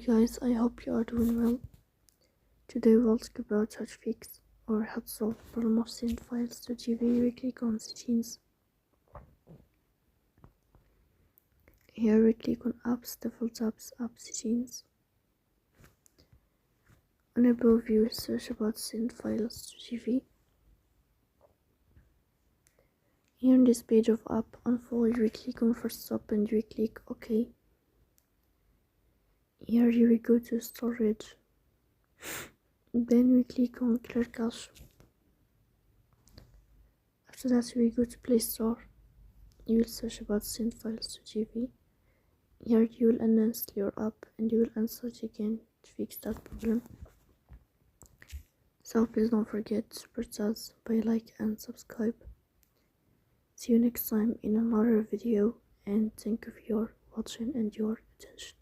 Guys, I hope you are doing well. Today we'll talk about how to fix or how to solve the problem of send files to GV we click on settings. Here we click on apps, default apps, app settings. On above you search about send files to GV. Here in this page of app unfold you will click on first stop and you will click OK. Here you will go to storage. Then we click on clear cache. After that we go to Play Store. You will search about send files to GV. Here you will uninstall your app and you will install it again to fix that problem. So please don't forget to support us by like and subscribe. See you next time in another video, and thank you for your watching and your attention.